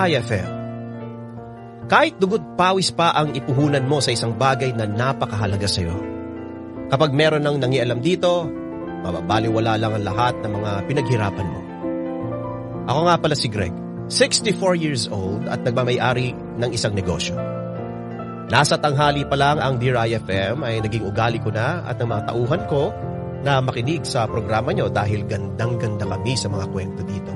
IFM. Kahit dugot pawis pa ang ipuhunan mo sa isang bagay na napakahalaga sa iyo, kapag meron nang nangialam dito, mababaliwala lang ang lahat ng mga pinaghirapan mo. Ako nga pala si Greg, 64 years old at nagmamay-ari ng isang negosyo. Nasa tanghali pa lang ang Dear IFM ay naging ugali ko na at ng mga tauhan ko na makinig sa programa nyo dahil gandang-ganda kami sa mga kwento dito.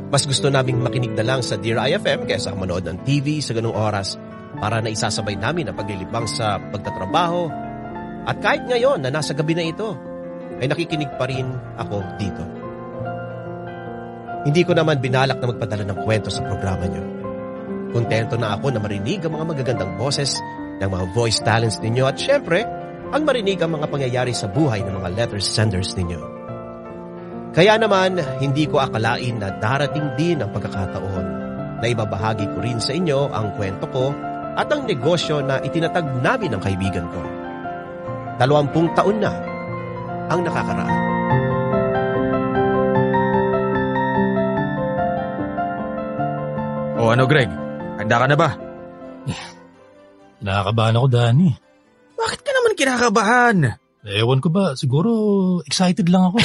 Mas gusto naming makinig na lang sa Dear IFM kaysa manood ng TV sa ganung oras para na isasabay namin ang paglilibang sa pagtatrabaho. At kahit ngayon na nasa gabi na ito, ay nakikinig pa rin ako dito. Hindi ko naman binalak na magpadala ng kwento sa programa nyo. Kontento na ako na marinig ang mga magagandang boses ng mga voice talents ninyo at syempre, ang marinig ang mga pangyayari sa buhay ng mga letter senders ninyo. Kaya naman, hindi ko akalain na darating din ang pagkakataon na ibabahagi ko rin sa inyo ang kwento ko at ang negosyo na itinatag namin ng kaibigan ko. 20 taon na ang nakakaraan. O ano Greg, handa ka na ba? Nakakabahan ako, Danny. Bakit ka naman kinakabahan? Ewan ko ba, siguro excited lang ako.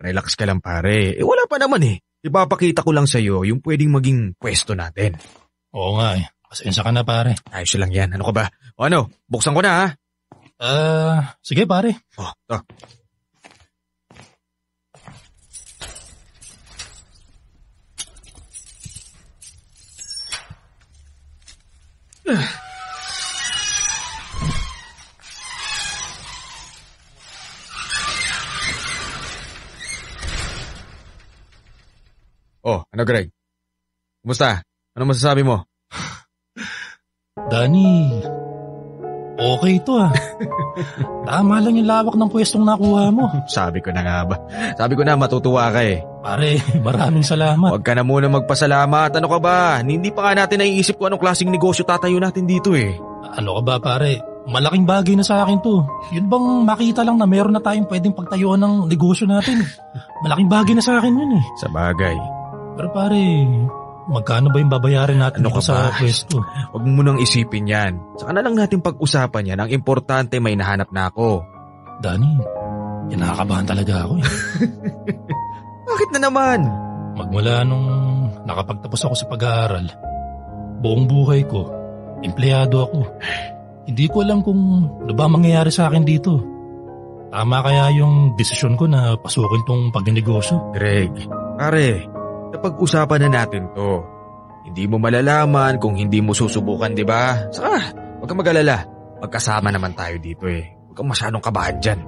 Relax ka lang pare, wala pa naman eh. Ipapakita ko lang sa'yo yung pwedeng maging pwesto natin. Oo nga eh, pasensya ka na pare. Ayos lang yan, ano ka ba? O ano, buksan ko na ha? Sige pare. Oh, to. Oh, ano Greg? Kumusta? Ano masasabi mo? Danny, okay ito ah. Tama lang yung lawak ng pwestong nakuha mo. Sabi ko na nga ba? Sabi ko na matutuwa ka eh. Pare, maraming salamat. Huwag ka na muna magpasalamat. Ano ka ba? Hindi pa nga natin naiisip kung anong klaseng negosyo tatayo natin dito eh. Ano ka ba pare? Malaking bagay na sa akin to. Yun bang makita lang na meron na tayong pwedeng pagtayuan ng negosyo natin? Malaking bagay na sa akin yun eh. Sa bagay. Pero pare, magkano ba yung babayaran natin ano dito sa pwesto? Huwag mo nang isipin yan. Saka na lang natin pag-usapan yan. Ang importante may nahanap na ako. Danny, kinakabahan talaga ako eh. Bakit na naman? Magmula nung nakapagtapos ako sa pag-aaral, buong buhay ko, empleyado ako. Hindi ko alam kung ano ba mangyayari sa akin dito. Tama kaya yung desisyon ko na pasukin tong pagnegosyo? Greg, pare, napag-usapan na natin to. Hindi mo malalaman kung hindi mo susubukan, di ba? Saka, huwag kang mag-alala. Magkasama naman tayo dito eh. Huwag kang masyadong kabahan dyan.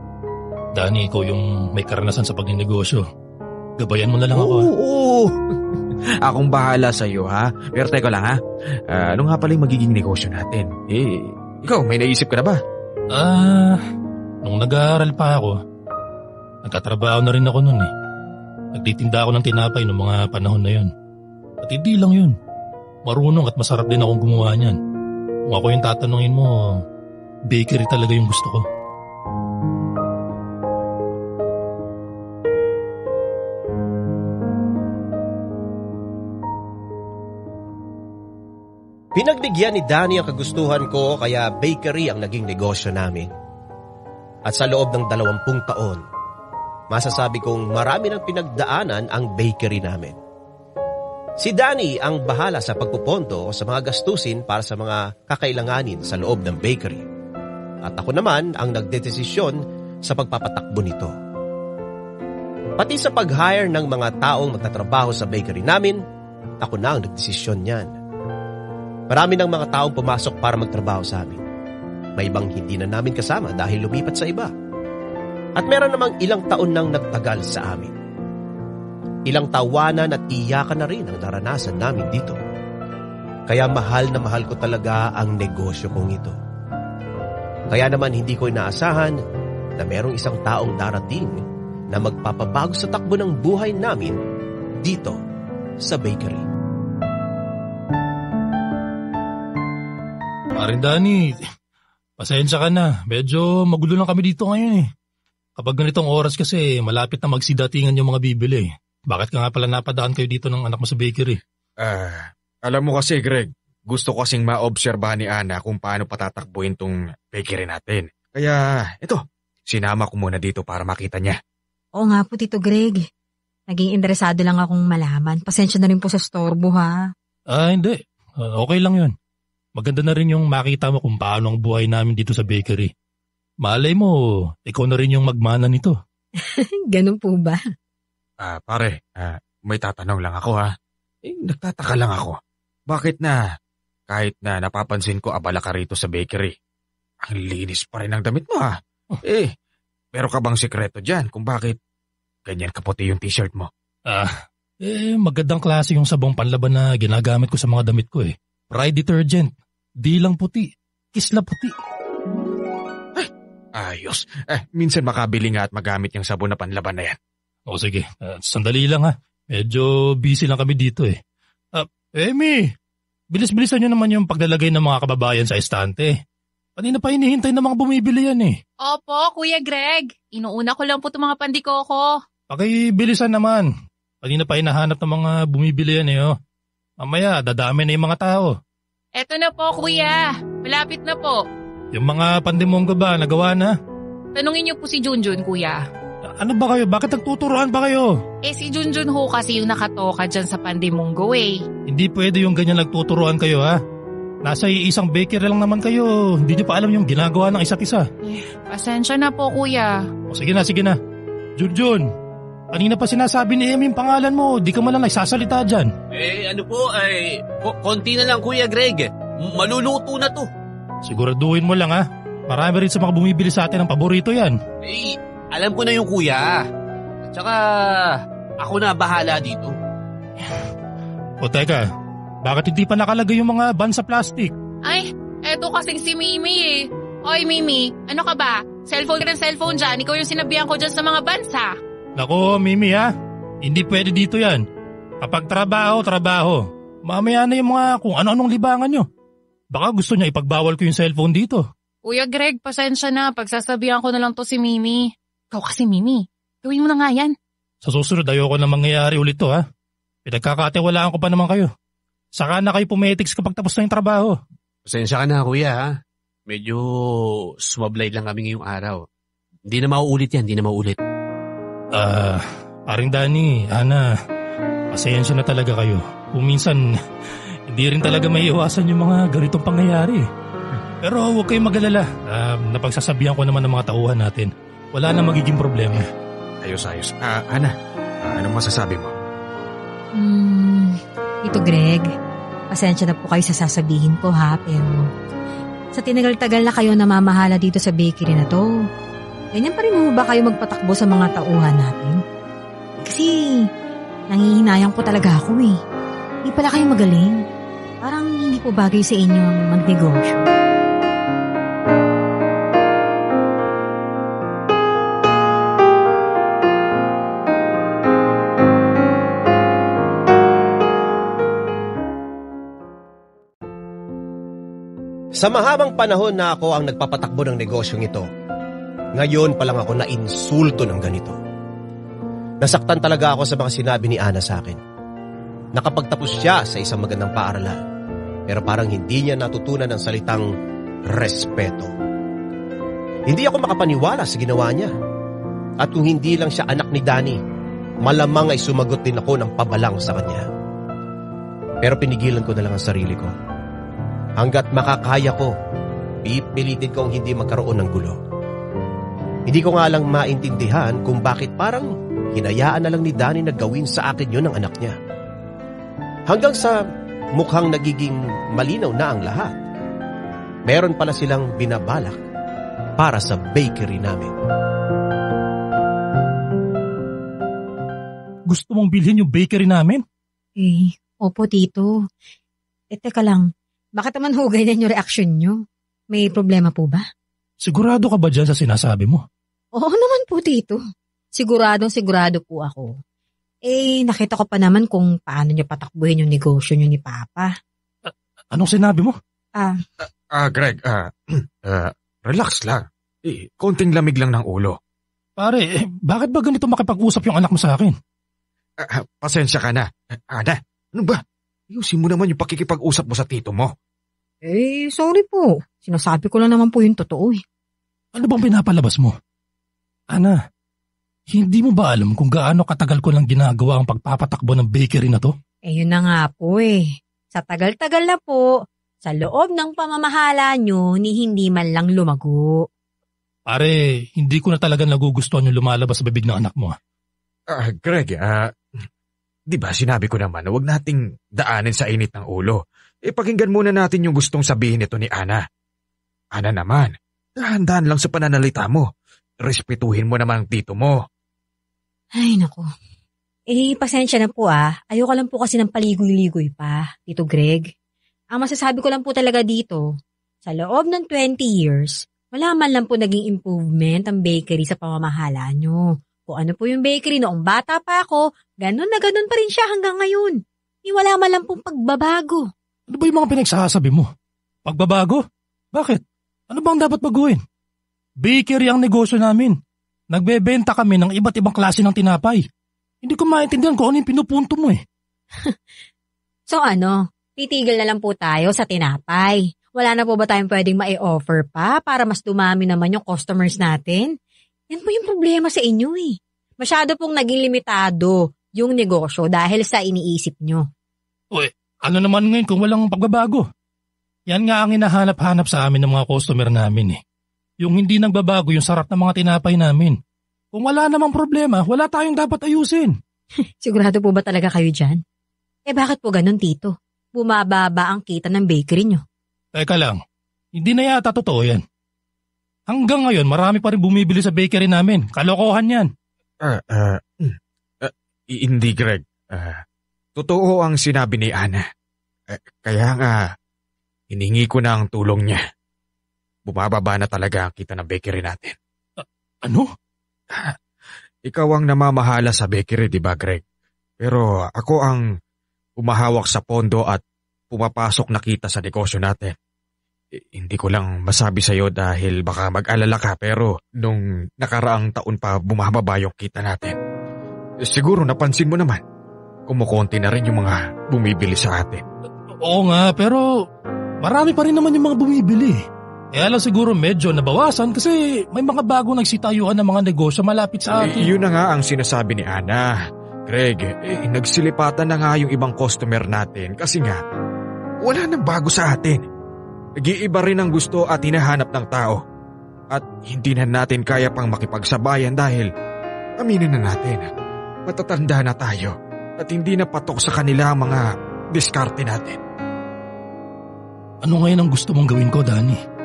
Danny, ikaw yung may karanasan sa pagnegosyo. Gabayan mo na lang ako. Oo. Akong bahala sa'yo ha. Pero teka lang ha. Ano nga pala yung magiging negosyo natin? Ikaw, may naisip ka na ba? Nung nag-aaral pa ako, nagkatrabaho na rin ako nun eh. Nagtitinda ako ng tinapay noong mga panahon na yun. At hindi lang yun. Marunong at masarap din akong gumawa niyan. Kung ako yung tatanungin mo, bakery talaga yung gusto ko. Pinagbigyan ni Danny ang kagustuhan ko kaya bakery ang naging negosyo namin. At sa loob ng 20 taon, masasabi kong marami ng pinagdaanan ang bakery namin. Si Danny ang bahala sa pagpupondo sa mga gastusin para sa mga kakailanganin sa loob ng bakery. At ako naman ang nagdedesisyon sa pagpapatakbo nito. Pati sa pag-hire ng mga taong magtatrabaho sa bakery namin, ako na ang nagdesisyon niyan. Marami ng mga taong pumasok para magtrabaho sa amin. May ibang hindi na namin kasama dahil lumipat sa iba. At meron namang ilang taon nang nagtagal sa amin. Ilang tawanan at iyakan na rin ang naranasan namin dito. Kaya mahal na mahal ko talaga ang negosyo kong ito. Kaya naman hindi ko inaasahan na merong isang taong darating na magpapabago sa takbo ng buhay namin dito sa bakery. Parin Danny, pasensya ka na. Medyo magulo lang kami dito ngayon eh. Kapag ganitong oras kasi malapit na magsidatingan yung mga bibili. Bakit ka nga pala napadaan kayo dito ng anak mo sa bakery? Alam mo kasi, Greg, gusto ko kasing maobserbahan ni Ana kung paano patatakbuhin tong bakery natin. Kaya, ito, sinama ko muna dito para makita niya. Oo nga po, Tito Greg. Naging interesado lang akong malaman. Pasensya na rin po sa storbo, ha? Hindi. Okay lang yun. Maganda na rin yung makita mo kung paano ang buhay namin dito sa bakery. Malay mo, ikaw na rin yung magmana nito. Ganun po ba? Pare, may tatanong lang ako ha. Nagtataka lang ako. Bakit na, kahit na napapansin ko abala ka rito sa bakery, ang linis pa rin ang damit mo ha? Meron ka bang sikreto dyan kung bakit ganyan kaputi yung t-shirt mo? Magandang klase yung sabong panlaban na ginagamit ko sa mga damit ko eh. Pride detergent. Di lang puti. Kisla puti. Ayos. Minsan makabili nga at magamit yung sabon na panlaban na yan. O sige, sandali lang ha. Medyo busy lang kami dito eh. Amy, bilis-bilisan nyo naman yung paglalagay ng mga kababayan sa estante. Kanina pa hinihintay ng mga bumibili yan eh. Opo, Kuya Greg. Inuuna ko lang po itong mga pandikoko. Pakibilisan naman. Kanina pa hinahanap ng mga bumibili yan eh. Mamaya, dadami na yung mga tao. Eto na po, Kuya. Malapit na po. Yung mga pandemonggo ba, nagawa na? Tanungin niyo po si Junjun, Kuya. Ano ba kayo? Bakit nagtuturoan pa kayo? Si Junjun ho kasi yung nakatoka dyan sa pandemonggo eh. Hindi pwede yung ganyan nagtuturoan kayo ha. Nasa isang bakery lang naman kayo. Hindi niyo pa alam yung ginagawa ng isa't isa. Pasensya na po, Kuya. O sige na. Junjun, kanina pa sinasabi ni Amy yung pangalan mo. Di ka malang nagsasalita dyan. Konti na lang Kuya Greg. Maluluto na to. Siguraduhin mo lang ha. Marami rin sa mga bumibili sa atin ng paborito yan. Alam ko na yung kuya. At saka, ako na bahala dito. O teka, bakit hindi pa nakalagay yung mga ban sa plastic? Ay, eto kasing si Mimi eh. Oy Mimi, ano ka ba? Cellphone ka ng cellphone dyan. Ikaw yung sinabihan ko dyan sa mga bansa. Nako, Mimi ha. Hindi pwede dito yan. Kapag trabaho. Mamaya na yung mga kung ano-anong libangan nyo. Baka gusto niya ipagbawal ko yung cellphone dito. Kuya Greg, pasensya na. Pagsasabihan ko na lang to si Mimi. Ikaw kasi Mimi, gawin mo na nga yan. Sa susunod, ayoko na mangyayari ulit to ha. Pinagkakatiwalaan ko pa naman kayo. Saka na kayo pumetics kapag tapos na yung trabaho. Pasensya ka na kuya ha. Medyo sumablay lang kami ngayong araw. Hindi na mauulit yan, hindi na mauulit. Paring Danny, Ana, pasensya na talaga kayo. Kung minsan, hindi rin talaga may iwasan yung mga ganitong pangyayari. Pero huwag kayong mag-alala. Napagsasabihan ko naman ng mga tauhan natin. Wala na magiging problema. Ayos. Ana, anong masasabi mo? Tito Greg, pasensya na po kayo sa sasabihin ko ha, pero sa tinagal-tagal na kayo namamahala dito sa bakery na to, ganyan pa rin mo ba kayo magpatakbo sa mga tauhan natin? Kasi nangihinayang po talaga ako eh. Hindi pala kayo magaling. Parang hindi po bagay sa inyo ang magnegosyo. Sa mahabang panahon na ako ang nagpapatakbo ng negosyong ito, ngayon pa lang ako na-insulto ng ganito. Nasaktan talaga ako sa mga sinabi ni Ana sa akin. Nakapagtapos siya sa isang magandang paaralan, pero parang hindi niya natutunan ang salitang respeto. Hindi ako makapaniwala sa ginawa niya. At kung hindi lang siya anak ni Danny, malamang ay sumagot din ako ng pabalang sa kanya. Pero pinigilan ko na lang ang sarili ko. Hanggat makakaya ko, pipilitin kong hindi magkaroon ng gulo. Hindi ko nga lang maintindihan kung bakit parang hinayaan na lang ni Danny na gawin sa akin yun ng anak niya. Hanggang sa mukhang nagiging malinaw na ang lahat. Meron pala silang binabalak para sa bakery namin. Gusto mong bilhin yung bakery namin? Opo tito. Teka lang. Bakit naman hugay na yung reaksyon nyo? May problema po ba? Sigurado ka ba dyan sa sinasabi mo? Oo naman po, tito. Sigurado po ako. Nakita ko pa naman kung paano nyo patakbuhin yung negosyo nyo ni Papa. Anong sinabi mo? Greg, relax lang. Konting lamig lang ng ulo. Pare, bakit ba ganito makipag-usap yung anak mo sa akin? Pasensya ka na. Ana, ano ba? Ayusin mo naman yung pakikipag-usap mo sa tito mo. Sorry po. Sinasabi ko lang naman po yung totoo eh. Ano bang pinapalabas mo? Ana, hindi mo ba alam kung gaano katagal ko lang ginagawa ang pagpapatakbo ng bakery na to? Yun na nga po eh. Sa tagal-tagal na po, sa loob ng pamamahala nyo ni hindi man lang lumago. Pare, hindi ko na talaga nagugustuhan yung lumalabas sa bibig ng anak mo. Greg, di ba sinabi ko naman na huwag nating daanin sa init ng ulo. Pakinggan muna natin yung gustong sabihin nito ni Ana. Ana naman, dahan-dahan lang sa pananalita mo. Respetuhin mo naman ang tito mo. Ay nako. Pasensya na po Ayoko lang po kasi ng paligoy-ligoy pa, Tito Greg. Ang masasabi ko lang po talaga dito, sa loob ng 20 years, wala man lang po naging improvement ang bakery sa pamamahala nyo. Kung ano po yung bakery noong bata pa ako, ganun na ganun pa rin siya hanggang ngayon. Wala man lang pong pagbabago. Ano ba yung mga pinagsasabi mo? Pagbabago? Bakit? Ano bang dapat baguhin? Bakery ang negosyo namin. Nagbebenta kami ng iba't ibang klase ng tinapay. Hindi ko maintindihan kung ano yung pinupunto mo eh. So titigil na lang po tayo sa tinapay. Wala na po ba tayong pwedeng mai-offer pa para mas dumami naman yung customers natin? Yan po yung problema sa inyo eh. Masyado pong naging limitado yung negosyo dahil sa iniisip nyo. Uy, ano naman ngayon kung walang pagbabago? Yan nga ang hinahanap-hanap sa amin ng mga customer namin eh. Yung hindi nagbabago yung sarap ng mga tinapay namin. Kung wala namang problema, wala tayong dapat ayusin. Sigurado po ba talaga kayo dyan? Bakit po ganun, Tito? Bumababa ang kita ng bakery nyo. Teka lang, hindi na yata totoo yan. Hanggang ngayon, marami pa rin bumibili sa bakery namin. Kalokohan yan. Hindi, Greg. Totoo ang sinabi ni Ana. Kaya nga, hiningi ko na ang tulong niya. Bumababa na talaga ang kita ng bakery natin. Ano? Ikaw ang namamahala sa bakery, di ba, Greg? Pero ako ang umahawak sa pondo at pumapasok na kita sa negosyo natin. Hindi ko lang masabi sa'yo dahil baka mag-alala ka pero nung nakaraang taon pa bumababa yung kita natin. Siguro napansin mo naman, kumukonti na rin yung mga bumibili sa atin. Oo nga, pero marami pa rin naman yung mga bumibili. Kaya lang siguro medyo nabawasan kasi may mga bago nagsitayuan ng mga negosyo malapit sa atin. Yun na nga ang sinasabi ni Ana. Greg, nagsilipatan na nga yung ibang customer natin kasi nga wala nang bago sa atin. Nag-iiba rin ang gusto at hinahanap ng tao. At hindi na natin kaya pang makipagsabayan dahil aminin na natin, matatanda na tayo at hindi na patok sa kanila ang mga diskarte natin. Ano ngayon ang gusto mong gawin ko, Danny?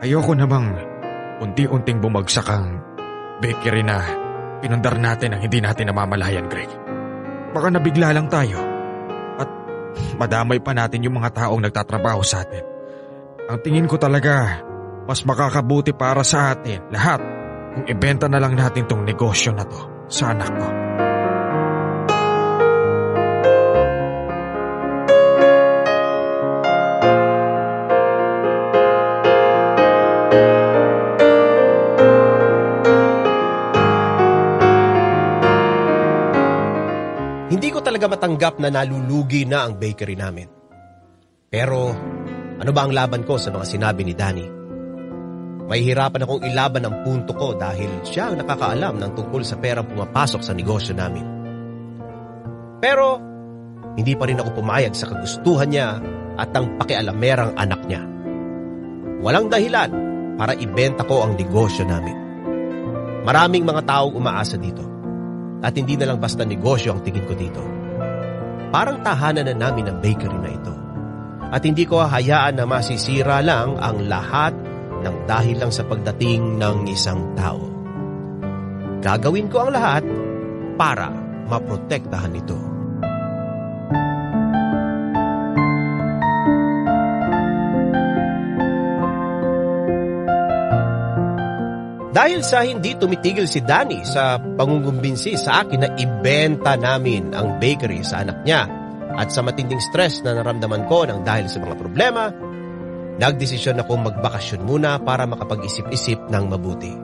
Ayoko namang unti-unting bumagsak ang bakery na pinundar natin ang hindi natin namamalayan, Greg. Baka nabigla lang tayo at madamay pa natin yung mga taong nagtatrabaho sa atin. Ang tingin ko talaga, mas makakabuti para sa atin lahat kung ibenta na lang natin tong negosyo na to sa anak ko. Hindi ko talaga matanggap na nalulugi na ang bakery namin. Pero ano ba ang laban ko sa mga sinabi ni Danny? Mahihirapan akong ilaban ang punto ko dahil siya ang nakakaalam ng tungkol sa perang pumapasok sa negosyo namin. Pero hindi pa rin ako pumayag sa kagustuhan niya at ang pakialamerang anak niya. Walang dahilan para ibenta ko ang negosyo namin. Maraming mga taong umaasa dito. At hindi na lang basta negosyo ang tingin ko dito. Parang tahanan na namin ang bakery na ito. At hindi ko hahayaan na masisira lang ang lahat ng dahil lang sa pagdating ng isang tao. Gagawin ko ang lahat para maprotektahan ito. Dahil sa hindi tumitigil si Danny sa pangungumbinsi sa akin na ibenta namin ang bakery sa anak niya at sa matinding stress na naramdaman ko ng dahil sa mga problema, nagdesisyon akong magbakasyon muna para makapag-isip-isip ng mabuti.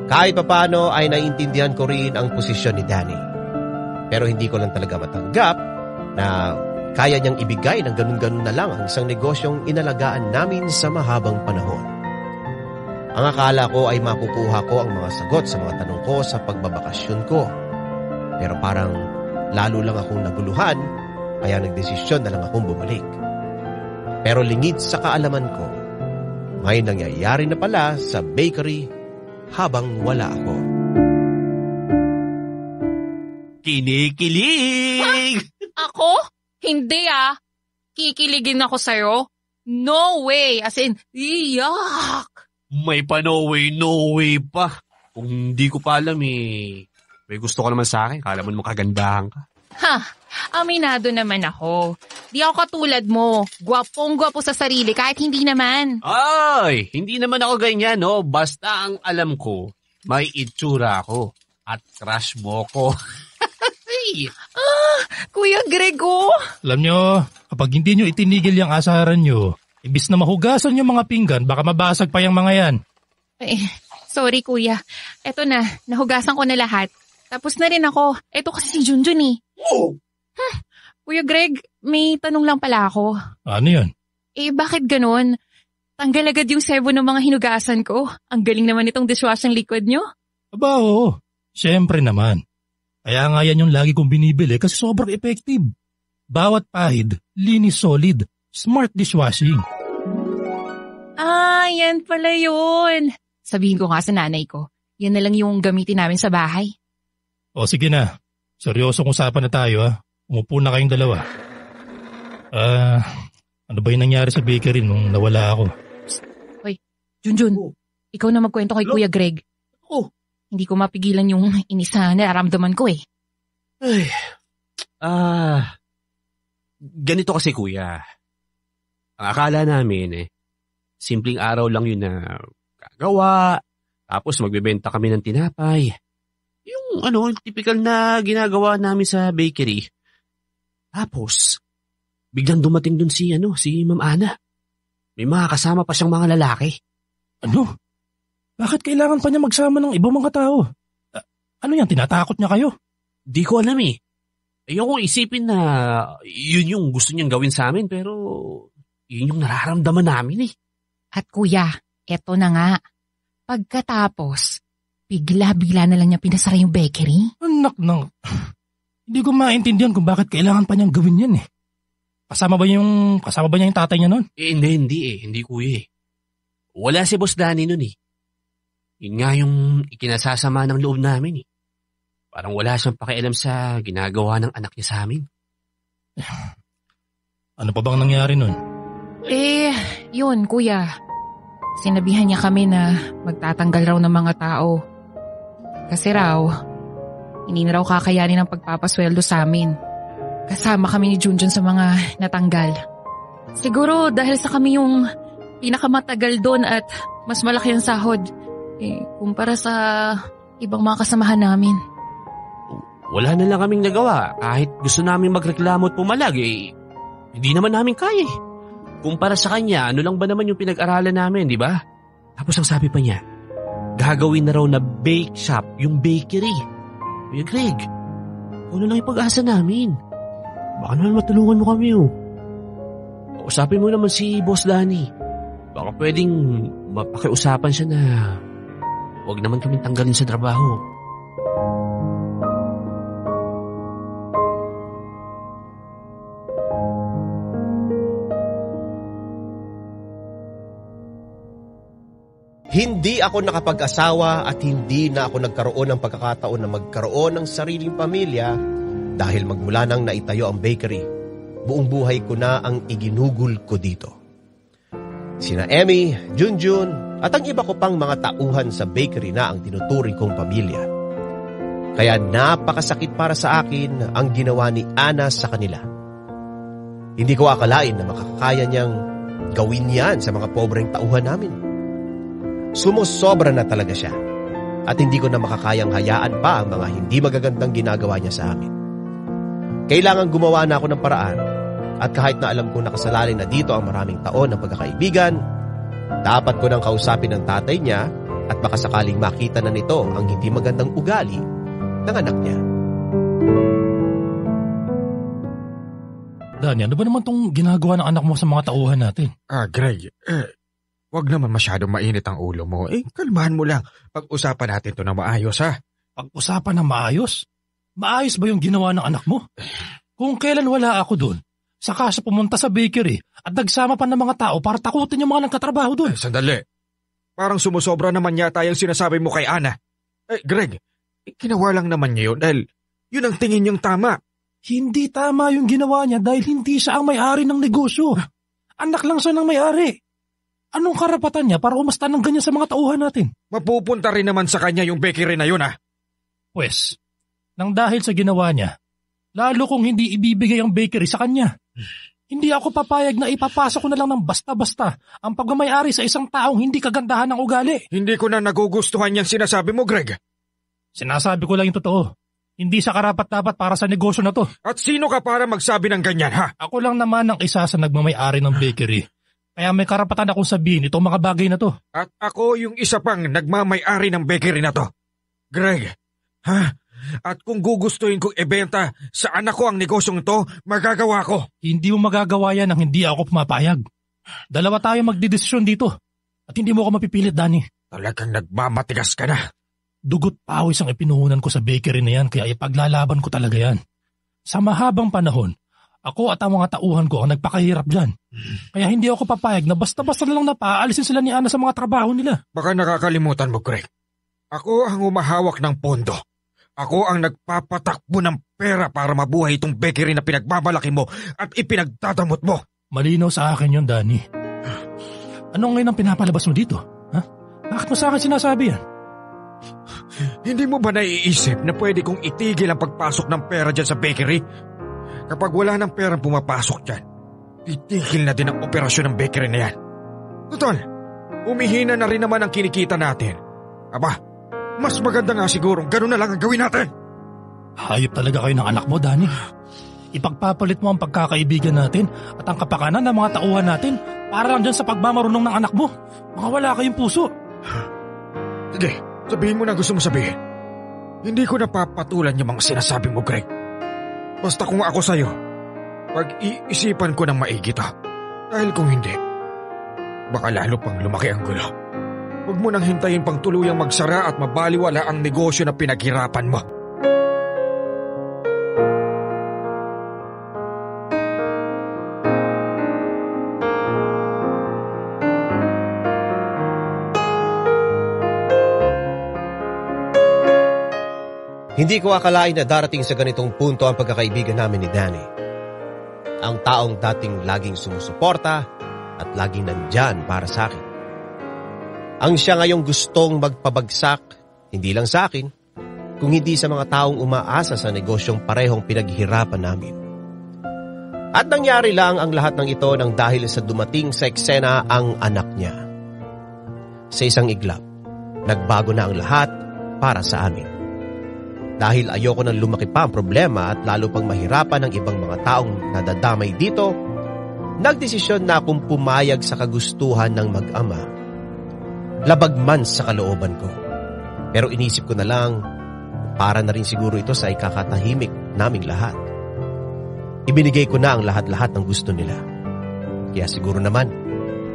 Kahit papaano ay naiintindihan ko rin ang posisyon ni Danny. Pero hindi ko lang talaga matanggap na kaya niyang ibigay ng ganun-ganun na lang ang isang negosyong inalagaan namin sa mahabang panahon. Ang akala ko ay makukuha ko ang mga sagot sa mga tanong ko sa pagbabakasyon ko. Pero parang lalo lang akong naguluhan, kaya nagdesisyon na lang akong bumalik. Pero lingid sa kaalaman ko, may nangyayari na pala sa bakery habang wala ako. Kinikilig! Ako? Hindi Kikiligin ako sa'yo? No way! As in, iyak! May pa no way pa. Kung hindi ko pa alam may gusto ka naman sa akin. Kala mo naman kagandahan ka. Aminado naman ako. Di ako katulad mo. Gwapong-gwapo sa sarili kahit hindi naman. Ay, hindi naman ako ganyan, no? Basta ang alam ko, may itsura ako at crush mo ko. Kuya Grego! Alam nyo, kapag hindi nyo itinigil yung asaran nyo, imbis na mahugasan yung mga pinggan, baka mabasag pa yung mga yan. Sorry kuya. Eto na, nahugasan ko na lahat. Tapos na rin ako. Eto kasi si Junjun eh. Kuya Greg, may tanong lang pala ako. Ano yun? Bakit ganun? Tanggal agad yung sebo ng mga hinugasan ko. Ang galing naman itong dishwashing liquid nyo. Aba, oo. Siyempre naman. Kaya nga yan yung lagi kong binibili kasi sobrang effective. Bawat pahid, linis solid, smart dishwashing. Yan pala yun. Sabihin ko nga sa nanay ko, yan na lang yung gamitin namin sa bahay. O sige na, seryosong usapan na tayo . Umupo na kayong dalawa. Ano ba yung nangyari sa bakery nung nawala ako? Hoy, Junjun, ikaw na magkwento kay Kuya Greg. Hindi ko mapigilan yung inis na nararamdaman ko eh. Ganito kasi kuya. Ang akala namin simpleng araw lang yun na gagawa, tapos magbebenta kami ng tinapay. Yung typical na ginagawa namin sa bakery. Tapos, biglang dumating dun si Ma'am Ana. May mga kasama pa siyang mga lalaki. Ano? Bakit kailangan pa niya magsama ng ibang mga tao? Ano yan, tinatakot niya kayo? Di ko alam eh. Ayokong isipin na yun yung gusto niyang gawin sa amin, pero yun yung nararamdaman namin eh. At kuya, eto na nga. Pagkatapos, bigla-bigla na lang niya pinasara yung bakery. Anak nang... Hindi ko maintindihan kung bakit kailangan pa niyang gawin yan eh. Kasama ba niya yung tatay niya nun? Hindi kuya eh. Wala si Boss Danny nun eh. Yun nga yung ikinasasama ng loob namin eh. Parang wala siyang pakialam sa ginagawa ng anak niya sa amin. Ano pa bang nangyari nun? Yun kuya. Sinabihan niya kami na magtatanggal raw ng mga tao. Kasi raw, hindi na raw kakayanin ang pagpapasweldo sa amin. Kasama kami ni Junjun sa mga natanggal. Siguro dahil sa kami yung pinakamatagal doon at mas malaki ang sahod. Kumpara sa ibang mga kasamahan namin. Wala na lang kaming nagawa. Kahit gusto namin magreklamo at pumalag, hindi naman namin kaya eh. Kumpara sa kanya, ano lang ba naman yung pinag-aralan namin, di ba? Tapos ang sabi pa niya, gagawin na raw na bake shop yung bakery. Kuya Greg, ano lang yung pag-asa namin? Baka naman matulungan mo kami Usapin mo naman si Boss Danny. Baka pwedeng mapakiusapan siya na huwag naman kami tanggalin sa trabaho. Hindi ako nakapag-asawa at hindi na ako nagkaroon ng pagkakataon na magkaroon ng sariling pamilya dahil magmula nang naitayo ang bakery, buong buhay ko na ang iginugol ko dito. Sina Emmy, Junjun at ang iba ko pang mga tauhan sa bakery na ang tinuturing kong pamilya. Kaya napakasakit para sa akin ang ginawa ni Ana sa kanila. Hindi ko akalain na makakaya niyang gawin yan sa mga pobreng tauhan namin. Sumusobra na talaga siya at hindi ko na makakayang hayaan pa ang mga hindi magagandang ginagawa niya sa amin. Kailangan gumawa na ako ng paraan at kahit na alam kong nakasalalay na dito ang maraming taon ng pagkakaibigan, dapat ko nang kausapin ang tatay niya at baka sakaling makita na nito ang hindi magandang ugali ng anak niya. Danny, ano ba naman tong ginagawa ng anak mo sa mga tauhan natin? Greg, wag naman masyadong mainit ang ulo mo. Kalmahan mo lang. Pag-usapan natin to na maayos, ha? Pag-usapan na maayos? Maayos ba yung ginawa ng anak mo? Kung kailan wala ako doon, saka siya pumunta sa bakery at nagsama pa ng mga tao para takutin yung mga nagkatrabaho doon. Sandali. Parang sumusobra naman yata yung sinasabi mo kay Ana. Greg, ginawa lang naman niya yun dahil yun ang tingin niyang tama. Hindi tama yung ginawa niya dahil hindi siya ang may-ari ng negosyo. Anak lang siya ng may-ari. Anong karapatan niya para umasta ng ganyan sa mga tauhan natin? Mapupunta rin naman sa kanya yung bakery na yun, ha? Pwes, nang dahil sa ginawa niya, lalo kung hindi ibibigay ang bakery sa kanya. Hindi ako papayag na ipapasok ko na lang ng basta-basta ang pagmamayari sa isang taong hindi kagandahan ng ugali. Hindi ko na nagugustuhan yung sinasabi mo, Greg. Sinasabi ko lang yung totoo. Hindi sa karapat-dapat para sa negosyo na to. At sino ka para magsabi ng ganyan, ha? Ako lang naman ang isa sa nagmamayari ng bakery. Kaya may karapatan akong sabihin itong mga bagay na to. At ako yung isa pang nagmamayari ng bakery na to. Greg, ha? At kung gugustuhin kong ibenta sa anak ko ang negosyong to, magagawa ko. Hindi mo magagawa yan nang hindi ako pumapayag. Dalawa tayo magdidesisyon dito. At hindi mo ako mapipilit, Danny. Talagang nagmamatigas ka na. Dugot pawis ang ipinuhunan ko sa bakery na yan kaya ipaglalaban ko talaga yan. Sa mahabang panahon, ako at ang mga tauhan ko ang nagpakahirap dyan. Kaya hindi ako papayag na basta-basta na lang napaalisin sila ni Ana sa mga trabaho nila. Baka nakakalimutan mo, Greg. Ako ang humahawak ng pondo. Ako ang nagpapatakbo ng pera para mabuhay itong bakery na pinagbabalaki mo at ipinagdadamot mo. Malinaw sa akin yun, Danny. Ano ngayon ang pinapalabas mo dito? Ha? Bakit mo sa akin sinasabi yan? Hindi mo ba naiisip na pwede kong itigil ang pagpasok ng pera dyan sa bakery? Kapag wala ng perang pumapasok dyan, titigil na din ang operasyon ng bakery na yan. Total, umihina na rin naman ang kinikita natin. Aba, mas maganda nga siguro ganun na lang ang gawin natin. Hayop talaga kayo ng anak mo, Danny. Ipagpapalit mo ang pagkakaibigan natin at ang kapakanan ng mga tauhan natin para lang dyan sa pagmamarunong ng anak mo. Mga wala kayong puso. Sige, sabihin mo na gusto mo sabihin. Hindi ko napapatulan yung mga sinasabi mo, Greg. Basta kung ako sa'yo, pag-iisipan ko ng maigi to. Dahil kung hindi, baka lalo pang lumaki ang gulo. Huwag mo nang hintayin pang tuluyang magsara at mabaliwala ang negosyo na pinaghirapan mo. Hindi ko akalain na darating sa ganitong punto ang pagkakaibigan namin ni Danny. Ang taong dating laging sumusuporta at laging nandyan para sa akin. Ang siya ngayong gustong magpabagsak, hindi lang sa akin, kung hindi sa mga taong umaasa sa negosyong parehong pinaghihirapan namin. At nangyari lang ang lahat ng ito nang dahil sa dumating sa eksena ang anak niya. Sa isang iglap, nagbago na ang lahat para sa amin. Dahil ayoko nang lumaki pa ang problema at lalo pang mahirapan ang ibang mga taong nadadamay dito, nagdesisyon na akong pumayag sa kagustuhan ng mag-ama. Labag man sa kalooban ko. Pero inisip ko na lang, para na rin siguro ito sa ikakatahimik naming lahat. Ibinigay ko na ang lahat-lahat ng gusto nila. Kaya siguro naman,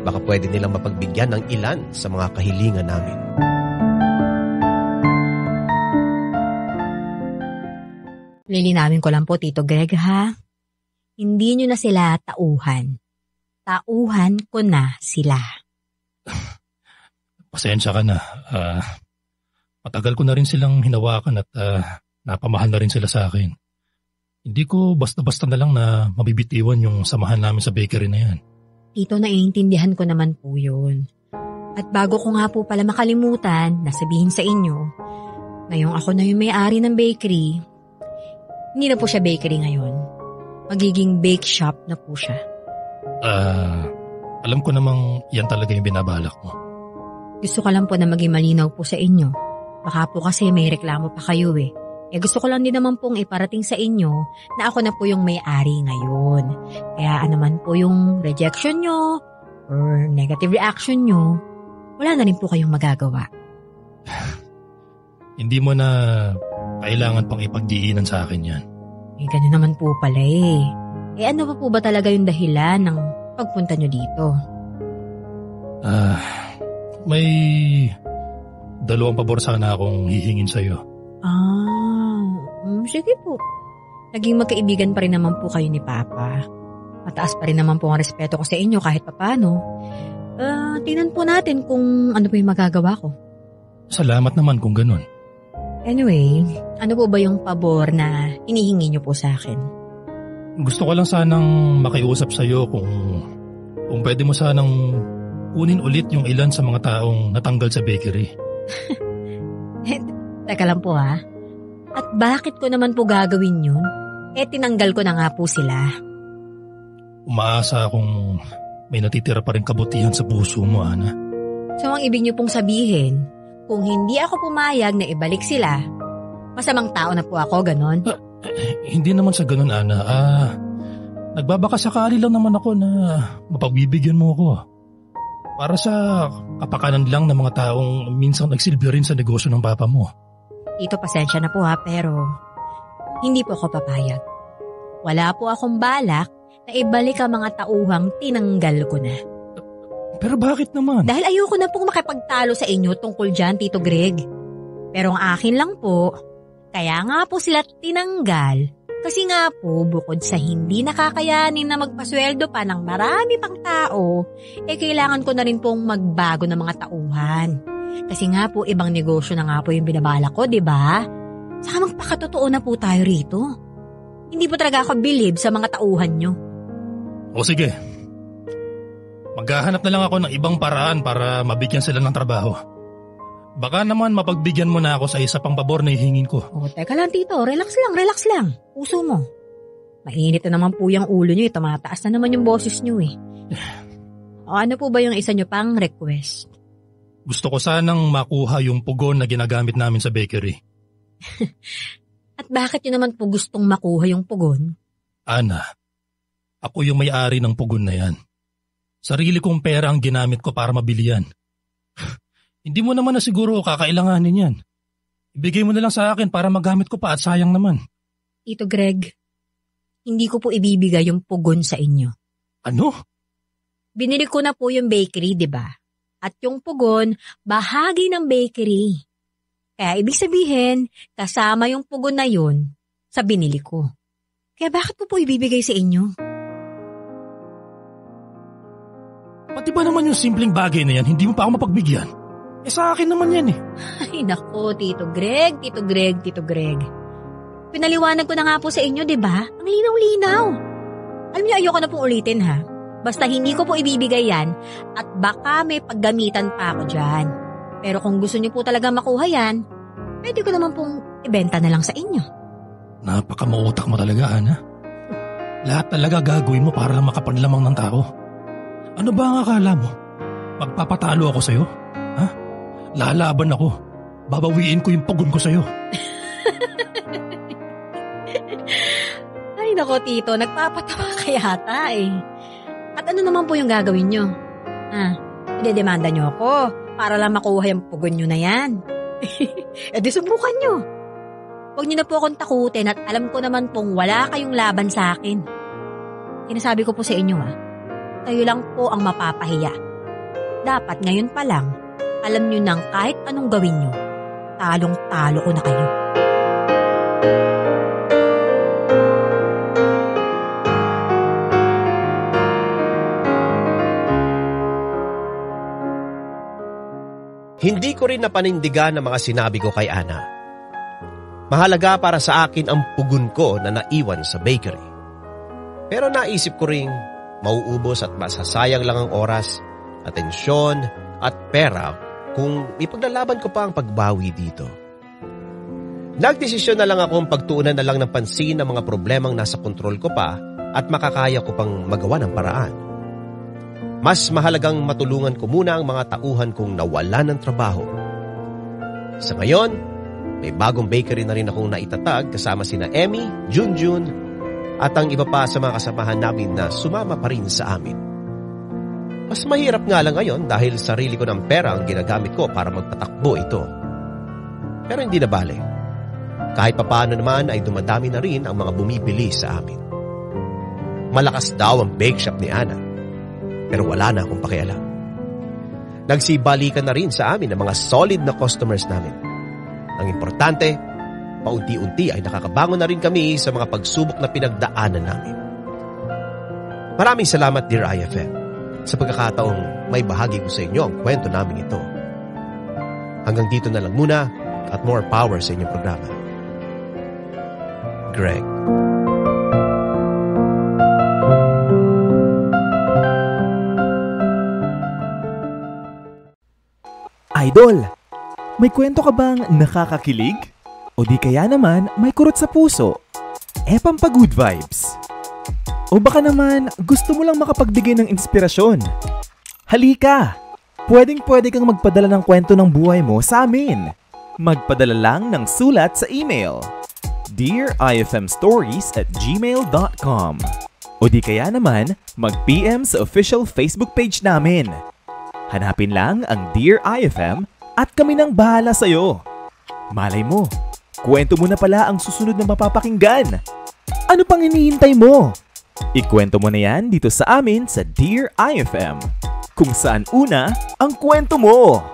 baka pwede nilang mapagbigyan ng ilan sa mga kahilingan namin. Lilinawin ko lang po, Tito Greg, ha? Hindi nyo na sila tauhan. Tauhan ko na sila. Pasensya ka na. Matagal ko na rin silang hinawakan at napamahal na rin sila sa akin. Hindi ko basta-basta na lang na mabibitiwan yung samahan namin sa bakery na yan. Tito, naiintindihan ko naman po yun. At bago ko nga po pala makalimutan na sabihin sa inyo, ngayong ako na yung may-ari ng bakery, hindi na po siya bakery ngayon. Magiging bake shop na po siya. Alam ko namang yan talaga yung binabalak mo. Gusto ko lang po na maging malinaw po sa inyo. Baka po kasi may reklamo pa kayo eh. Gusto ko lang din naman pong iparating sa inyo na ako na po yung may-ari ngayon. Kaya anuman po yung rejection nyo or negative reaction nyo, wala na rin po kayong magagawa. Hindi mo na kailangan pang ipagdiinan sa akin yan. Ganun naman po pala eh. ano pa po ba talaga yung dahilan ng pagpunta nyo dito? May 2 pabor sana akong hihingin sa'yo. Sige po. Naging magkaibigan pa rin naman po kayo ni Papa. Mataas pa rin naman po ang respeto ko sa inyo kahit papano. Tingnan po natin kung ano po yung magagawa ko. Salamat naman kung ganun. Anyway, ano po ba yung pabor na hinihingi niyo po sa akin? Gusto ko lang sanang makiusap sa'yo kung pwede mo sanang kunin ulit yung ilan sa mga taong natanggal sa bakery. Teka lang po ha. At bakit ko naman po gagawin yun? Tinanggal ko na nga po sila. Umaasa akong may natitira pa rin kabutihan sa puso mo, Ana. So ang ibig niyo pong sabihin, kung hindi ako pumayag na ibalik sila, masamang tao na po ako, ganon? Hindi naman sa ganon, Ana. Nagbabakasakali lang naman ako na mapagbibigyan mo ako. Para sa kapakanan lang ng mga taong minsan nagsilbi rin sa negosyo ng papa mo. Tito, pasensya na po ha, pero hindi po ako papayag. Wala po akong balak na ibalik ang mga tauhang tinanggal ko na. Pero bakit naman? Dahil ayoko na pong makipagtalo sa inyo tungkol dyan, Tito Greg. Pero ang akin lang po, kaya nga po sila tinanggal. Kasi nga po, bukod sa hindi nakakayanin na magpasweldo pa ng marami pang tao, kailangan ko na rin pong magbago ng mga tauhan. Kasi nga po, ibang negosyo na nga po yung binabala ko, di ba? Saka magpakatotoo na po tayo rito. Hindi po talaga ako believe sa mga tauhan nyo. O sige. Maghahanap na lang ako ng ibang paraan para mabigyan sila ng trabaho. Baka naman mapagbigyan mo na ako sa isa pang pabor na hihingin ko. Teka lang, Tito. Relax lang. Puso mo. Mainit na naman po yung ulo nyo. Tumataas na naman yung boses nyo eh. Ano po ba yung isa nyo pang request? Gusto ko sanang makuha yung pugon na ginagamit namin sa bakery. At bakit nyo naman po gustong makuha yung pugon? Ana, ako yung may-ari ng pugon na yan. Sarili kong pera ang ginamit ko para mabili yan. Hindi mo naman na siguro kakailanganin yan. Ibigay mo na lang sa akin para magamit ko pa at sayang naman. Tito Greg, hindi ko po ibibigay yung pugon sa inyo. Ano? Binili ko na po yung bakery, di ba? At yung pugon, bahagi ng bakery. Kaya ibig sabihin, kasama yung pugon na yun sa binili ko. Kaya bakit ko po ibibigay sa inyo? Pati ba naman yung simpleng bagay na yan, hindi mo pa ako mapagbigyan? Sa akin naman yan eh. Ay nako, Tito Greg. Pinaliwanag ko na nga po sa inyo, di ba? Ang linaw-linaw. Alam niyo, ayoko na pong ulitin ha. Basta hindi ko po ibibigay yan at baka may paggamitan pa ako dyan. Pero kung gusto niyo po talaga makuha yan, pwede ko naman pong ibenta na lang sa inyo. Napakamautak mo talaga, Ana. Lahat talaga gagawin mo para lang makapanlamang ng tao. Ano ba ang akala mo? Magpapatalo ako sa'yo? Ha? Lalaban ako. Babawiin ko yung pugon ko sa'yo. Ay nako, Tito, nagpapatawa ka yata eh. At ano naman po yung gagawin nyo? Idedemanda nyo ako para lang makuha yung pugon nyo na yan. Di subukan nyo. Huwag nyo na po akong takutin at alam ko naman pong wala kayong laban sa akin. Sinasabi ko po sa inyo kayo lang po ang mapapahiya. Dapat ngayon pa lang, alam nyo nang kahit anong gawin nyo, talong-talo ko na kayo. Hindi ko rin napanindigan ang mga sinabi ko kay Ana. Mahalaga para sa akin ang pugon ko na naiwan sa bakery. Pero naisip ko ring mauubos at masasayang lang ang oras, atensyon at pera kung ipaglalaban ko pa ang pagbawi dito. Nagdesisyon na lang akong pagtuunan na lang ng pansin ang mga problemang nasa kontrol ko pa at makakaya ko pang magawa ng paraan. Mas mahalagang matulungan ko muna ang mga tauhan kong nawalan ng trabaho. Sa ngayon, may bagong bakery na rin akong naitatag kasama sina Emmy, Junjun, at ang iba pa sa mga kasamahan namin na sumama pa rin sa amin. Mas mahirap nga lang ngayon dahil sarili ko ng pera ang ginagamit ko para magpatakbo ito. Pero hindi na bale. Kahit papaano naman ay dumadami na rin ang mga bumibili sa amin. malakas daw ang bake shop ni Ana. Pero wala na akong pakialam. Nagsibalikan na rin sa amin ang mga solid na customers namin. Ang importante, paunti-unti ay nakakabangon na rin kami sa mga pagsubok na pinagdaanan namin. Maraming salamat, Dear IFM, sa pagkakataong may bahagi ko sa inyo ang kwento namin ito. Hanggang dito na lang muna at more power sa inyong programa. Greg. Idol, may kwento ka bang nakakakilig? O di kaya naman may kurot sa puso? Pampa-good vibes. O baka naman gusto mo lang makapagbigay ng inspirasyon? Halika! Pwedeng-pwede kang magpadala ng kwento ng buhay mo sa amin. Magpadala lang ng sulat sa email dearifmstories@gmail.com o di kaya naman mag-PM sa official Facebook page namin. Hanapin lang ang Dear IFM at kami nang bahala sa'yo. Malay mo, kwento mo na pala ang susunod na mapapakinggan. Ano pang hinihintay mo? Ikwento mo na yan dito sa amin sa Dear IFM, kung saan una ang kwento mo.